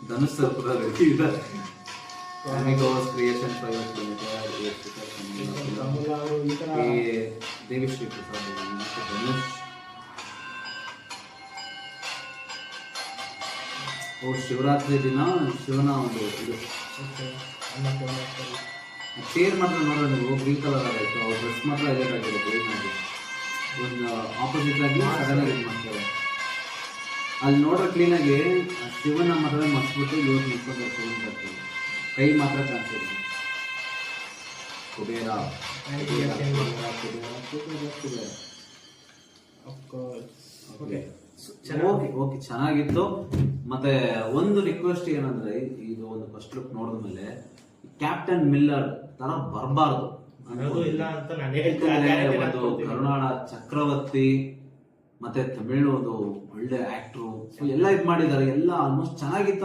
Dhanush sir ಕೂಡ ready ಇದ್ದಾರೆ. Amigos creation private limited, Devi Sri Prasad, Dhanush, Shivaratri ದಿನ ಶಿವನ ಒಂದು ಇದು ಚೇರ್ ಮಾತ್ರ ನೋಡೋಣ ನೀವು, ಗ್ರೀನ್ ಕಲರ್ ಆಗಾಯ್ತು, ಅವ್ರ ಡ್ರೆಸ್ ಮಾತ್ರ ಹೈಲೈಟ್ ಆಗಿದೆ ಗ್ರೀನ್ ಆಗಿ. ಒಂದು ಆಪೋಸಿಟ್ ಆಗಿ ಸಡನ್ ಆಗಿ ಮಾಡ್ತಾರೆ. ಅಲ್ಲಿ ನೋಡ್ರೆ ಕ್ಲೀನಾಗಿ ಶಿವನ ಮಾತ್ರ ಮಸ್ಬಿಟ್ಟು ಇವತ್ತು ನಿಂತ್ಕೊಂಡು ಶಿವನ್ ಬರ್ತೀವಿ, ಕೈ ಮಾತ್ರ ಕಾಣಿಸ್ತಿದೆ. ಕುಬೇರ ಓಕೆ ಚೆನ್ನಾಗಿತ್ತು. ಮತ್ತೆ ಒಂದು ರಿಕ್ವೆಸ್ಟ್ ಏನಂದ್ರೆ, ಇದು ಒಂದು ಫಸ್ಟ್ ಲುಕ್ ನೋಡಿದ್ಮೇಲೆ ಕ್ಯಾಪ್ಟನ್ ಮಿಲ್ಲರ್ ತರ ಬರಬಾರ್ದು. ಒಂದು ಕರುನಾಡ ಚಕ್ರವರ್ತಿ ಮತ್ತೆ ತಮಿಳು ಒಂದು ಒಳ್ಳೆ ಆಕ್ಟ್ರು ಎಲ್ಲ ಇದು ಮಾಡಿದ್ದಾರೆ, ಎಲ್ಲ ಆಲ್ಮೋಸ್ಟ್ ಚೆನ್ನಾಗಿತ್ತು.